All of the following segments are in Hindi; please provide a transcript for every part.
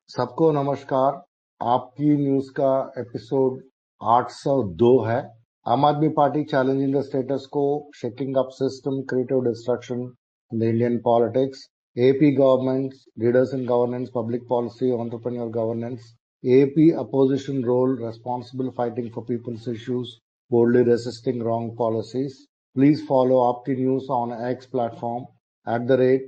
सबको नमस्कार। आपकी न्यूज का एपिसोड 802 है। आम आदमी पार्टी चैलेंजिंग द स्टेटस को, shaking up system, creative destruction in the Indian politics, AP government, leaders in governance, public policy, entrepreneurial governance, AP opposition role, responsible fighting for people's issues, boldly resisting wrong policies. Please follow Aapki News on X platform @NewsAAPKE।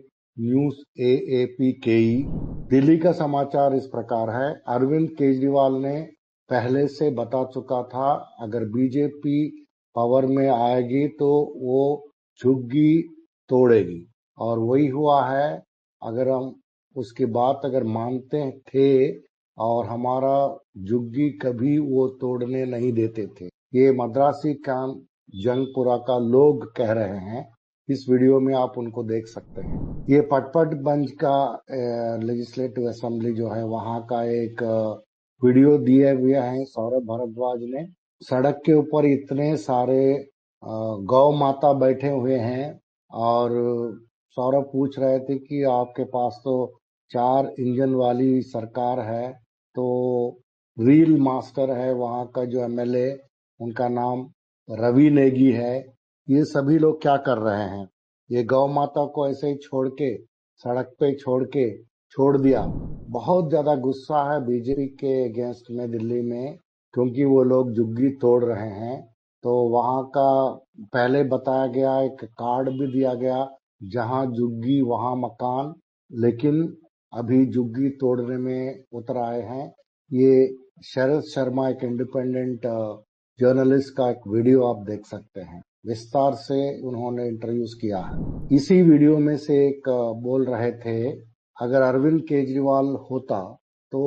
Delhi का समाचार इस प्रकार है। अरविंद केजरीवाल ने पहले से बता चुका था, अगर बीजेपी पावर में आएगी तो वो झुग्गी तोड़ेगी, और वही हुआ है। अगर हम उसकी बात अगर मानते थे, और हमारा झुग्गी कभी वो तोड़ने नहीं देते थे। ये मद्रासी कैंप जंगपुरा का लोग कह रहे हैं। इस वीडियो में आप उनको देख सकते हैं। ये पटपटगंज का लेजिस्लेटिव असेंबली जो है, वहां का एक वीडियो दिए हुए हैं सौरभ भारद्वाज ने। सड़क के ऊपर इतने सारे गौ माता बैठे हुए हैं, और सौरभ पूछ रहे थे कि आपके पास तो 4 इंजन वाली सरकार है, तो रील मास्टर है वहां का जो MLA, उनका नाम रवि नेगी है। ये सभी लोग क्या कर रहे हैं? ये गौ माता को ऐसे ही सड़क पे छोड़ दिया। बहुत ज्यादा गुस्सा है बीजेपी के अगेंस्ट में दिल्ली में, क्योंकि वो लोग झुग्गी तोड़ रहे हैं। तो वहां का पहले बताया गया, एक कार्ड भी दिया गया, जहां झुग्गी वहां मकान, लेकिन अभी झुग्गी तोड़ने में उतर आए हैं। ये शरद शर्मा, एक इंडिपेंडेंट जर्नलिस्ट का एक वीडियो आप देख सकते हैं। विस्तार से उन्होंने इंटरव्यूज किया है। इसी वीडियो में से एक बोल रहे थे, अगर अरविंद केजरीवाल होता तो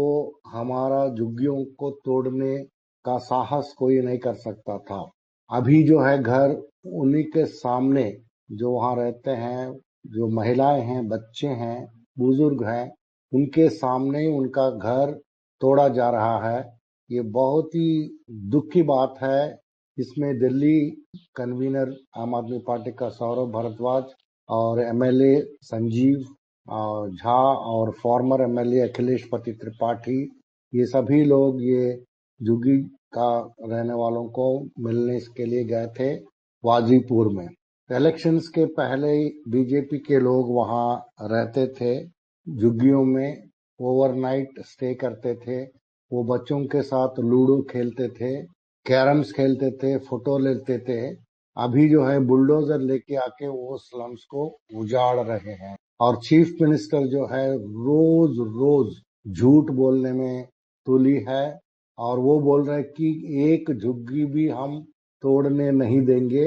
हमारा झुग्गियों को तोड़ने का साहस कोई नहीं कर सकता था। अभी जो है घर उन्हीं के सामने, जो वहां रहते हैं, जो महिलाएं हैं, बच्चे हैं, बुजुर्ग हैं, उनके सामने उनका घर तोड़ा जा रहा है। ये बहुत ही दुख की बात है। इसमें दिल्ली कन्वीनर आम आदमी पार्टी का सौरभ भारद्वाज, और MLA संजीव झा, और फॉर्मर MLA अखिलेश पति त्रिपाठी, ये सभी लोग ये झुग्गी का रहने वालों को मिलने के लिए गए थे वाजीपुर में। इलेक्शंस के पहले बीजेपी के लोग वहां रहते थे, झुग्गियों में ओवरनाइट स्टे करते थे। वो बच्चों के साथ लूडो खेलते थे, कैरम्स खेलते थे, फोटो लेते थे। अभी जो है बुलडोजर लेके आके वो स्लम्स को उजाड़ रहे हैं। और चीफ मिनिस्टर जो है रोज झूठ बोलने में तुली है, और वो बोल रहे हैं कि एक झुग्गी भी हम तोड़ने नहीं देंगे,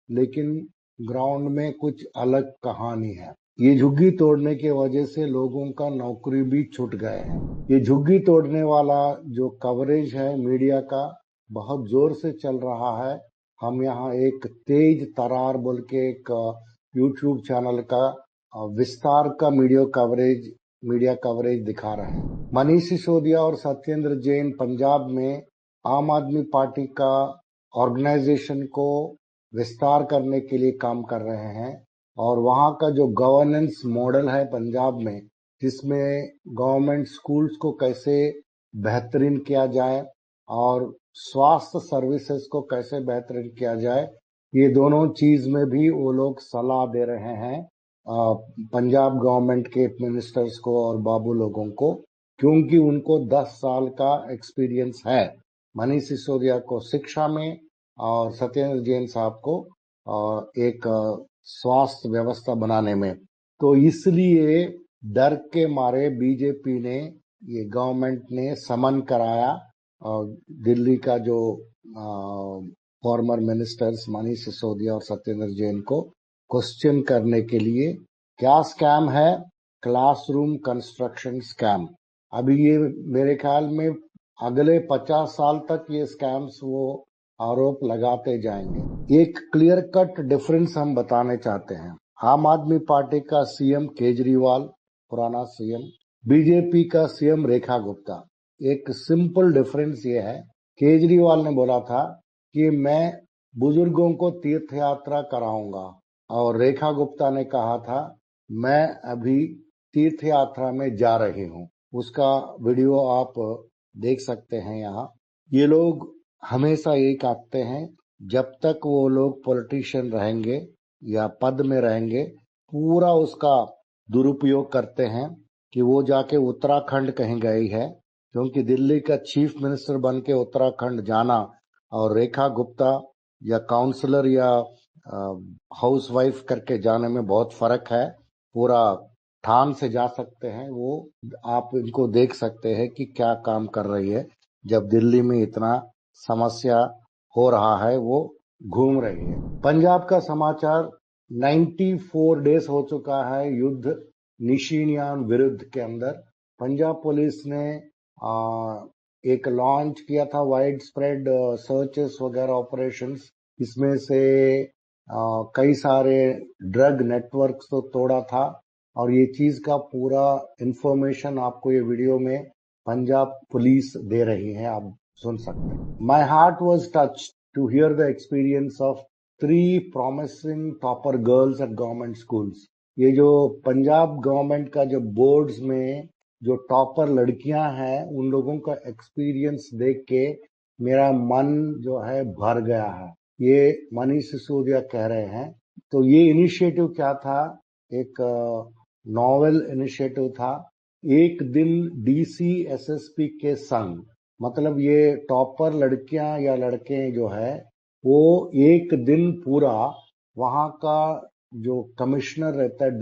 लेकिन ग्राउंड में कुछ अलग कहानी है। ये झुग्गी तोड़ने की वजह से लोगों का नौकरी भी छूट गए हैं। ये झुग्गी तोड़ने वाला जो कवरेज है मीडिया का, बहुत जोर से चल रहा है। हम यहाँ एक तेज तरार बोल के एक यूट्यूब चैनल का विस्तार का मीडिया कवरेज दिखा रहे हैं। मनीष सिसोदिया और सत्येंद्र जैन पंजाब में आम आदमी पार्टी का ऑर्गेनाइजेशन को विस्तार करने के लिए काम कर रहे हैं। और वहां का जो गवर्नेंस मॉडल है पंजाब में, जिसमें गवर्नमेंट स्कूल्स को कैसे बेहतरीन किया जाए और स्वास्थ्य सर्विसेज को कैसे बेहतरीन किया जाए, ये दोनों चीज में भी वो लोग सलाह दे रहे हैं पंजाब गवर्नमेंट के मिनिस्टर्स को और बाबू लोगों को, क्योंकि उनको 10 साल का एक्सपीरियंस है। मनीष सिसोदिया को शिक्षा में, और सत्येंद्र जैन साहब को एक स्वास्थ्य व्यवस्था बनाने में। तो इसलिए डर के मारे बीजेपी ने, ये गवर्नमेंट ने समन कराया दिल्ली का जो फॉर्मर मिनिस्टर्स मनीष सिसोदिया और सत्येंद्र जैन को क्वेश्चन करने के लिए। क्या स्कैम है? Classroom construction scam. अभी ये मेरे ख्याल में अगले 50 साल तक ये स्कैम्स वो आरोप लगाते जाएंगे। एक क्लियर कट डिफरेंस हम बताने चाहते हैं। आम आदमी पार्टी का CM केजरीवाल, पुराना CM, बीजेपी का CM रेखा गुप्ता, एक सिंपल डिफरेंस ये है, केजरीवाल ने बोला था कि मैं बुजुर्गों को तीर्थ यात्रा कराऊंगा, और रेखा गुप्ता ने कहा था मैं अभी तीर्थ यात्रा में जा रही हूँ। उसका वीडियो आप देख सकते हैं यहाँ। ये लोग हमेशा यही कहते हैं, जब तक वो लोग पॉलिटिशियन रहेंगे या पद में रहेंगे, पूरा उसका दुरुपयोग करते हैं कि वो जाके उत्तराखंड कहीं गई है, क्योंकि दिल्ली का चीफ मिनिस्टर बन के उत्तराखंड जाना और रेखा गुप्ता या काउंसलर या हाउस वाइफ करके जाने में बहुत फर्क है। पूरा ठान से जा सकते हैं वो। आप इनको देख सकते हैं कि क्या काम कर रही है। जब दिल्ली में इतना समस्या हो रहा है, वो घूम रही है। पंजाब का समाचार, 94 डेज हो चुका है युद्ध निशीनियान विरुद्ध के अंदर। पंजाब पुलिस ने एक लॉन्च किया था वाइड स्प्रेड सर्चेस वगैरह ऑपरेशंस। इसमें से कई सारे ड्रग नेटवर्क्स तो तोड़ा था, और ये चीज का पूरा इंफॉर्मेशन आपको ये वीडियो में पंजाब पुलिस दे रही है, आप सुन सकते हैं। My heart was touch to hear the experience of 3 promising topper girls at government schools. ये जो पंजाब गवर्नमेंट का जो बोर्ड्स में जो टॉपर लड़कियां हैं, उन लोगों का एक्सपीरियंस देख के मेरा मन जो है भर गया है। ये मनीष सिसोदिया कह रहे हैं। तो ये इनिशिएटिव क्या था? एक नॉवेल इनिशिएटिव था, एक दिन डीसी एसएसपी के संग। मतलब ये टॉपर लड़कियां या लड़के जो है, वो एक दिन पूरा वहां का जो कमिश्नर रहता है,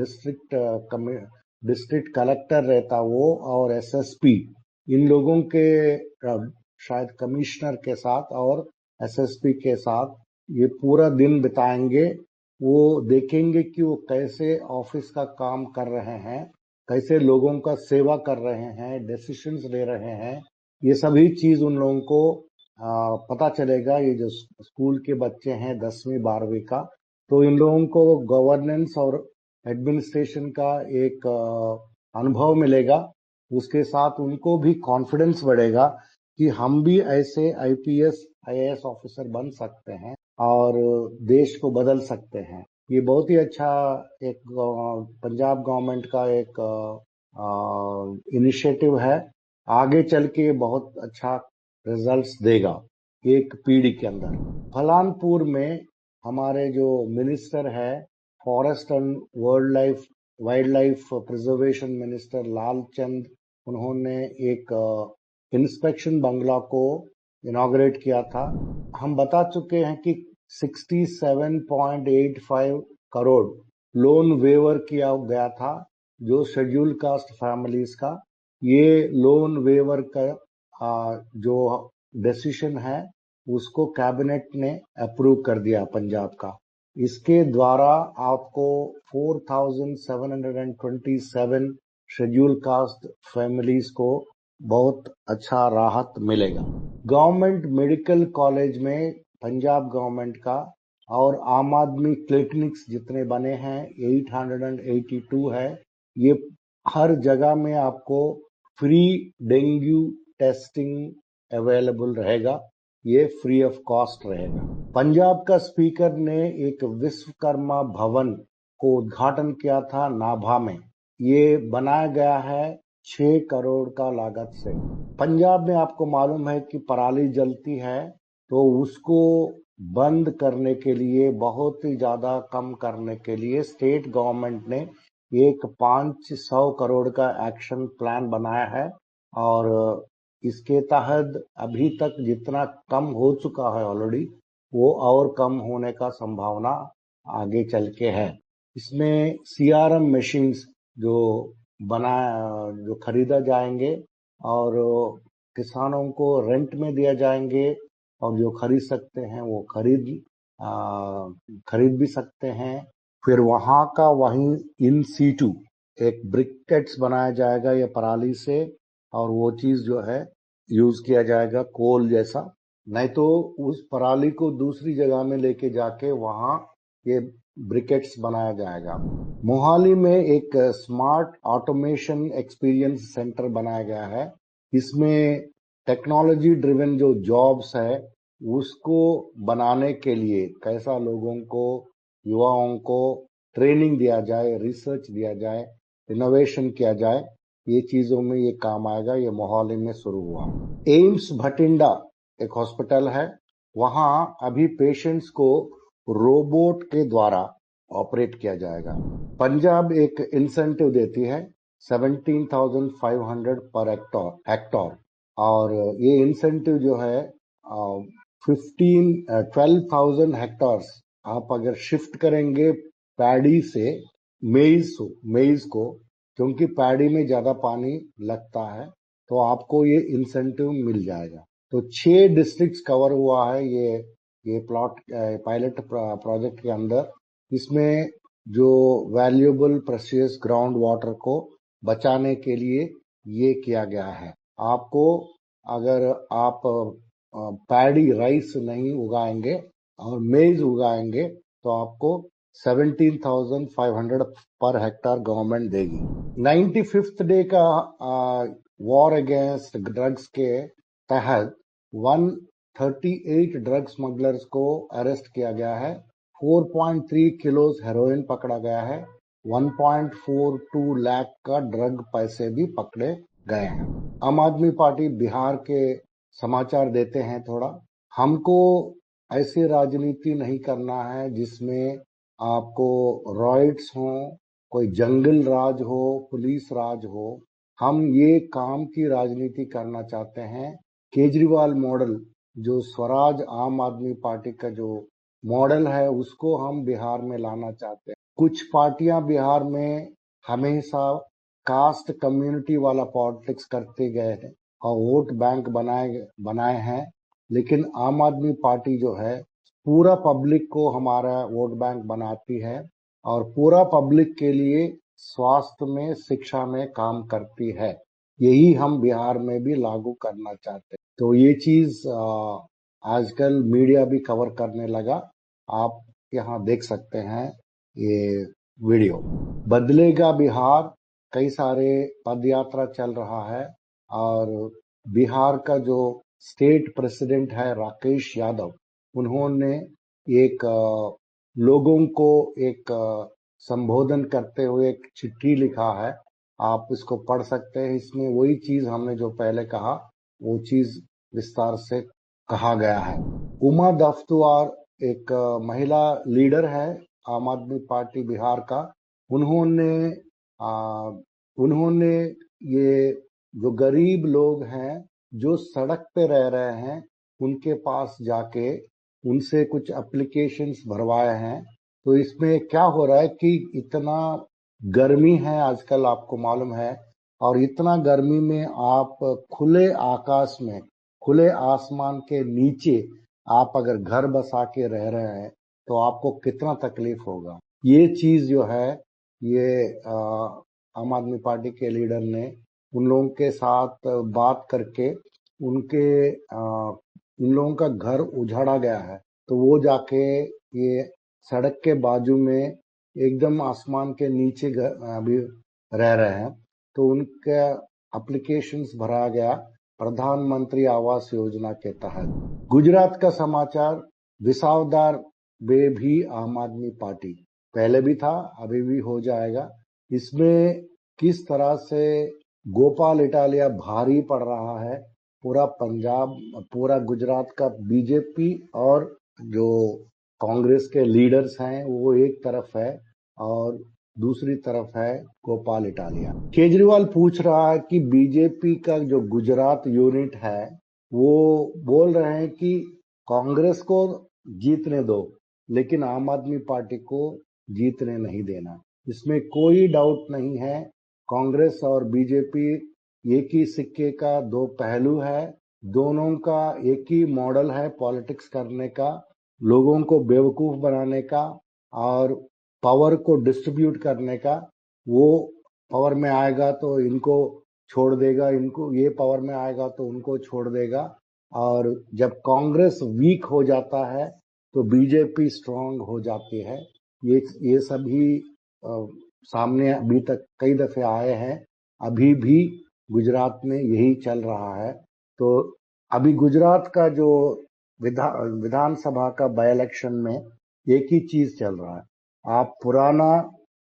डिस्ट्रिक्ट कलेक्टर रहता वो, और एसएसपी, इन लोगों के शायद कमिश्नर के साथ और एसएसपी के साथ ये पूरा दिन बिताएंगे। वो देखेंगे कि वो कैसे ऑफिस का काम कर रहे हैं, कैसे लोगों का सेवा कर रहे हैं, डिसीजंस ले रहे हैं। ये सभी चीज उन लोगों को पता चलेगा। ये जो स्कूल के बच्चे हैं 10वीं 12वीं का, तो इन लोगों को गवर्नेंस और एडमिनिस्ट्रेशन का एक अनुभव मिलेगा। उसके साथ उनको भी कॉन्फिडेंस बढ़ेगा कि हम भी ऐसे आईपीएस आईएएस ऑफिसर बन सकते हैं और देश को बदल सकते हैं। ये बहुत ही अच्छा एक पंजाब गवर्नमेंट का एक इनिशिएटिव है। आगे चल के बहुत अच्छा रिजल्ट्स देगा एक पीढ़ी के अंदर। फलानपुर में हमारे जो मिनिस्टर है forest and wild life preservation minister Lalchand, उन्होंने एक इंस्पेक्शन बंगला को इनॉग्रेट किया था। हम बता चुके हैं कि 67.85 करोड़ लोन वेवर किया गया था जो शेड्यूल कास्ट फैमिलीज का। ये लोन वेवर का जो डिसीजन है उसको कैबिनेट ने अप्रूव कर दिया पंजाब का। इसके द्वारा आपको 4727 शेड्यूल कास्ट फैमिलीज को बहुत अच्छा राहत मिलेगा। गवर्नमेंट मेडिकल कॉलेज में पंजाब गवर्नमेंट का और आम आदमी क्लिनिक्स जितने बने हैं 882 है। ये हर जगह में आपको फ्री डेंगू टेस्टिंग अवेलेबल रहेगा। ये फ्री ऑफ कॉस्ट रहेगा। पंजाब का स्पीकर ने एक विश्वकर्मा भवन को उद्घाटन किया था नाभा में। ये बनाया गया है 6 करोड़ का लागत से। पंजाब में आपको मालूम है कि पराली जलती है, तो उसको बंद करने के लिए, बहुत ही ज्यादा कम करने के लिए स्टेट गवर्नमेंट ने एक 500 करोड़ का एक्शन प्लान बनाया है। और इसके तहत अभी तक जितना कम हो चुका है ऑलरेडी, वो और कम होने का संभावना आगे चल के है। इसमें सीआरएम मशीन्स जो खरीदा जाएंगे और किसानों को रेंट में दिया जाएंगे, और जो खरीद सकते हैं वो खरीद भी सकते हैं। फिर वहां का वहीं इन सीटू एक ब्रिकेट्स बनाया जाएगा ये पराली से, और वो चीज जो है यूज किया जाएगा कोल जैसा। नहीं तो उस पराली को दूसरी जगह में लेके जाके वहां ये ब्रिकेट्स बनाया जाएगा। मोहाली में एक स्मार्ट ऑटोमेशन एक्सपीरियंस सेंटर बनाया गया है। इसमें टेक्नोलॉजी ड्रिवन जो जॉब्स है उसको बनाने के लिए कैसा लोगों को, युवाओं को ट्रेनिंग दिया जाए, रिसर्च दिया जाए, इनोवेशन किया जाए, ये चीजों में ये काम आएगा। ये मोहाली में शुरू हुआ। एम्स भटिंडा एक हॉस्पिटल है, वहां अभी पेशेंट्स को रोबोट के द्वारा ऑपरेट किया जाएगा। पंजाब एक इंसेंटिव देती है 17,500 पर हेक्टर और ये इंसेंटिव जो है 12,000 हेक्टार्स आप अगर शिफ्ट करेंगे पैडी से मेज को, क्योंकि पैडी में ज्यादा पानी लगता है, तो आपको ये इंसेंटिव मिल जाएगा। तो 6 डिस्ट्रिक्ट्स कवर हुआ है ये पायलट प्रोजेक्ट के अंदर। इसमें जो वैल्यूएबल प्रेशियस ग्राउंड वाटर को बचाने के लिए ये किया गया है। आपको अगर आप पैडी राइस नहीं उगाएंगे और मेज उगाएंगे तो आपको 17,500 पर हेक्टार गवर्नमेंट देगी। 95th डे का वॉर अगेंस्ट ड्रग्स के तहत 138 ड्रग स्मगलर्स को अरेस्ट किया गया है। 4.3 किलोज हेरोइन पकड़ा गया है। 1.42 लाख का ड्रग पैसे भी पकड़े गए हैं। आम आदमी पार्टी बिहार के समाचार देते हैं थोड़ा। हमको ऐसी राजनीति नहीं करना है जिसमें आपको रॉयट्स हो, कोई जंगल राज हो, पुलिस राज हो। हम ये काम की राजनीति करना चाहते हैं। केजरीवाल मॉडल जो स्वराज आम आदमी पार्टी का जो मॉडल है उसको हम बिहार में लाना चाहते हैं। कुछ पार्टियां बिहार में हमेशा कास्ट कम्युनिटी वाला पॉलिटिक्स करते गए हैं और वोट बैंक बनाए हैं, लेकिन आम आदमी पार्टी जो है पूरा पब्लिक को हमारा वोट बैंक बनाती है और पूरा पब्लिक के लिए स्वास्थ्य में, शिक्षा में काम करती है। यही हम बिहार में भी लागू करना चाहते हैं। तो ये चीज आजकल मीडिया भी कवर करने लगा। आप यहाँ देख सकते हैं ये वीडियो। बदलेगा बिहार, कई सारे पद यात्रा चल रहा है और बिहार का जो स्टेट प्रेसिडेंट है राकेश यादव, उन्होंने एक लोगों को एक संबोधन करते हुए एक चिट्ठी लिखा है। आप इसको पढ़ सकते हैं। इसमें वही चीज हमने जो पहले कहा वो चीज विस्तार से कहा गया है। उमा दफ्तुआर एक महिला लीडर है आम आदमी पार्टी बिहार का। उन्होंने उन्होंने ये जो गरीब लोग हैं जो सड़क पे रह रहे हैं उनके पास जाके उनसे कुछ एप्लीकेशंस भरवाए हैं। तो इसमें क्या हो रहा है कि इतना गर्मी है आजकल, आपको मालूम है, और इतना गर्मी में आप खुले आकाश में, खुले आसमान के नीचे आप अगर घर बसा के रह रहे हैं तो आपको कितना तकलीफ होगा। ये चीज जो है ये आम आदमी पार्टी के लीडर ने उन लोगों के साथ बात करके उन लोगों का घर उजाड़ा गया है, तो वो जाके ये सड़क के बाजू में एकदम आसमान के नीचे अभी रह रहे हैं। तो उनका एप्लीकेशंस भरा गया प्रधानमंत्री आवास योजना के तहत। गुजरात का समाचार, विसावदर में भी आम आदमी पार्टी, पहले भी था अभी भी हो जाएगा। इसमें किस तरह से गोपाल इटालिया भारी पड़ रहा है। पूरा पंजाब, पूरा गुजरात का बीजेपी और जो कांग्रेस के लीडर्स हैं वो एक तरफ है और दूसरी तरफ है गोपाल इटालिया। केजरीवाल पूछ रहा है कि बीजेपी का जो गुजरात यूनिट है वो बोल रहे हैं कि कांग्रेस को जीतने दो लेकिन आम आदमी पार्टी को जीतने नहीं देना। इसमें कोई डाउट नहीं है। कांग्रेस और बीजेपी एक ही सिक्के का दो पहलू है। दोनों का एक ही मॉडल है पॉलिटिक्स करने का, लोगों को बेवकूफ बनाने का और पावर को डिस्ट्रीब्यूट करने का। वो पावर में आएगा तो इनको छोड़ देगा, इनको ये पावर में आएगा तो उनको छोड़ देगा। और जब कांग्रेस वीक हो जाता है तो बीजेपी स्ट्रांग हो जाती है। ये सभी सामने अभी तक कई दफे आए हैं। अभी भी गुजरात में यही चल रहा है। तो अभी गुजरात का जो विधानसभा का बाय इलेक्शन में एक ही चीज चल रहा है। आप पुराना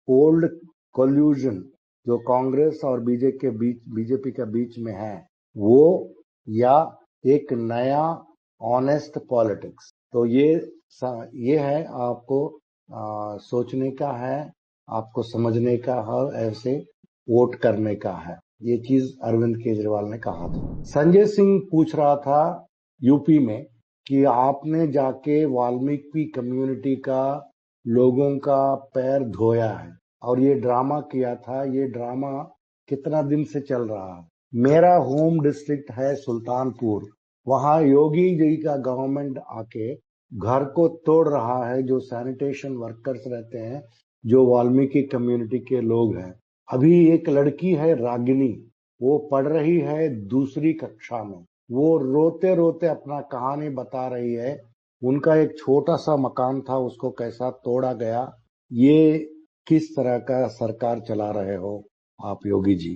ओल्ड कोल्यूजन जो कांग्रेस और बीजेपी के बीच में है वो, या एक नया ऑनेस्ट पॉलिटिक्स। तो ये है, आपको सोचने का है, आपको समझने का है, ऐसे वोट करने का है। ये चीज अरविंद केजरीवाल ने कहा था। संजय सिंह पूछ रहा था यूपी में कि आपने जाके वाल्मीकि कम्युनिटी का लोगों का पैर धोया है और ये ड्रामा किया था। ये ड्रामा कितना दिन से चल रहा है। मेरा होम डिस्ट्रिक्ट है सुल्तानपुर, वहां योगी जी का गवर्नमेंट आके घर को तोड़ रहा है। जो सैनिटेशन वर्कर्स रहते हैं, जो वाल्मीकि कम्युनिटी के लोग हैं। अभी एक लड़की है रागिनी, वो पढ़ रही है दूसरी कक्षा में। वो रोते रोते अपना कहानी बता रही है। उनका एक छोटा सा मकान था, उसको कैसा तोड़ा गया। ये किस तरह का सरकार चला रहे हो आप योगी जी,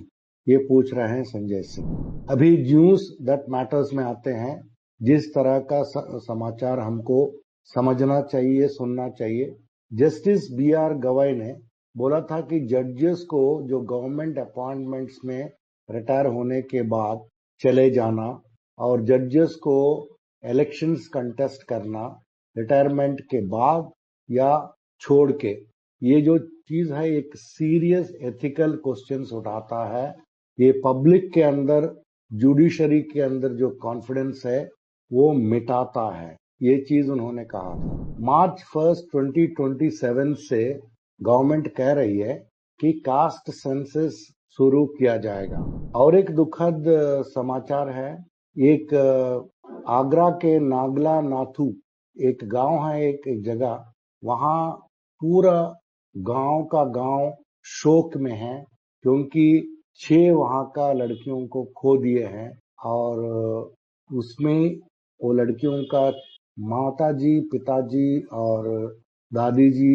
ये पूछ रहे हैं संजय सिंह। अभी न्यूज दैट मैटर्स में आते हैं। जिस तरह का समाचार हमको समझना चाहिए, सुनना चाहिए। Justice B.R. गवाई ने बोला था कि जजेस को जो गवर्नमेंट अपॉइंटमेंट्स में रिटायर होने के बाद चले जाना और जजेस को इलेक्शंस कंटेस्ट करना रिटायरमेंट के बाद या छोड़ के, ये जो चीज है एक सीरियस एथिकल क्वेश्चंस उठाता है। ये पब्लिक के अंदर, जुडिशरी के अंदर जो कॉन्फिडेंस है वो मिटाता है। ये चीज उन्होंने कहा था। मार्च 1 2027 से गवर्नमेंट कह रही है कि कास्ट सेंसस शुरू किया जाएगा। और एक दुखद समाचार है। एक आगरा के नागला नाथू एक गांव है, एक जगह, वहां पूरा गांव का गांव शोक में है क्योंकि 6 वहां का लड़कियों को खो दिए हैं। और उसमें वो लड़कियों का माताजी, पिताजी और दादी जी,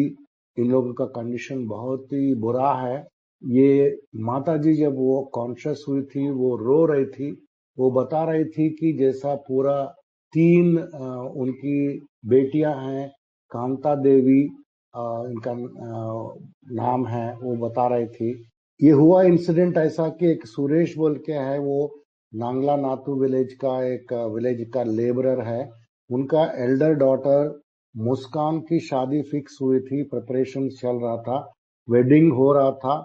इन लोगों का कंडीशन बहुत ही बुरा है। ये माताजी जब वो कॉन्शियस हुई थी, वो रो रही थी। वो बता रही थी कि जैसा पूरा 3 उनकी बेटियां हैं, कांता देवी इनका नाम है, वो बता रही थी। ये हुआ इंसिडेंट ऐसा कि एक सुरेश बोल के है, वो नांगला नाथू विलेज का लेबरर है। उनका एल्डर डॉटर मुस्कान की शादी फिक्स हुई थी, प्रिपरेशन चल रहा था, वेडिंग हो रहा था।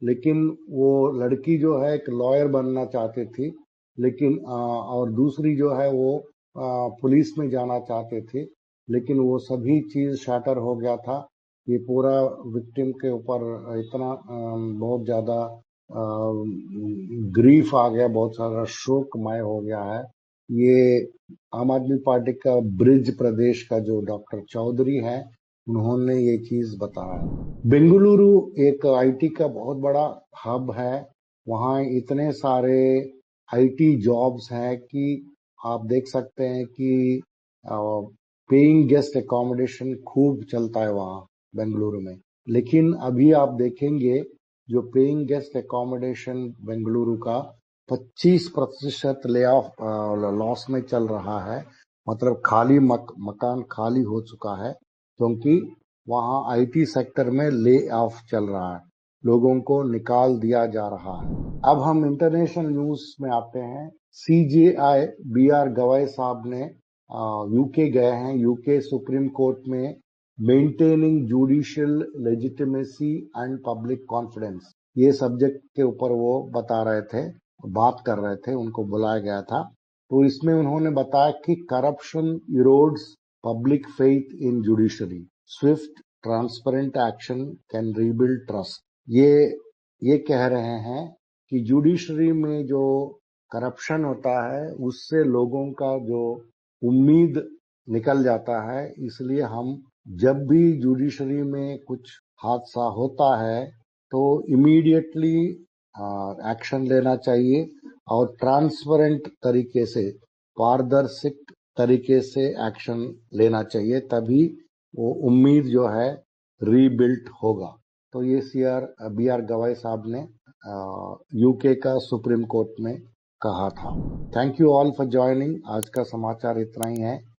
लेकिन वो लड़की जो है एक लॉयर बनना चाहती थी, लेकिन और दूसरी जो है वो पुलिस में जाना चाहते थे। लेकिन वो सभी चीज शैटर हो गया था। ये पूरा विक्टिम के ऊपर इतना बहुत ज्यादा ग्रीफ आ गया, बहुत सारा शोकमय हो गया है। ये आम आदमी पार्टी का ब्रिज प्रदेश का जो डॉक्टर चौधरी है, उन्होंने ये चीज बताया। बेंगलुरु एक आईटी का बहुत बड़ा हब है। वहाँ इतने सारे आईटी जॉब्स हैं कि आप देख सकते हैं कि पेइंग गेस्ट एकोमोडेशन खूब चलता है वहाँ बेंगलुरु में। लेकिन अभी आप देखेंगे जो पेइंग गेस्ट एकोमोडेशन बेंगलुरु का 25% ले ऑफ लॉस में चल रहा है। मतलब खाली मकान खाली हो चुका है क्योंकि वहाँ आईटी सेक्टर में ले ऑफ चल रहा है, लोगों को निकाल दिया जा रहा है। अब हम इंटरनेशनल न्यूज में आते हैं। CJI B.R. गवाई साहब ने यूके गए हैं। यूके सुप्रीम कोर्ट में maintaining judicial legitimacy and public confidence, ये सब्जेक्ट के ऊपर वो बता रहे थे, बात कर रहे थे, उनको बुलाया गया था। तो इसमें उन्होंने बताया कि corruption erodes public faith in judiciary, Swift transparent action can rebuild trust. ये कह रहे हैं कि जुडिशरी में जो करप्शन होता है उससे लोगों का जो उम्मीद निकल जाता है। इसलिए हम जब भी जुडिशरी में कुछ हादसा होता है तो इमीडिएटली एक्शन लेना चाहिए और ट्रांसपेरेंट तरीके से, पारदर्शिक तरीके से एक्शन लेना चाहिए, तभी वो उम्मीद जो है रीबिल्ट होगा। तो ये B.R. गवाई साहब ने यूके का सुप्रीम कोर्ट में कहा था। Thank you all for joining. आज का समाचार इतना ही है।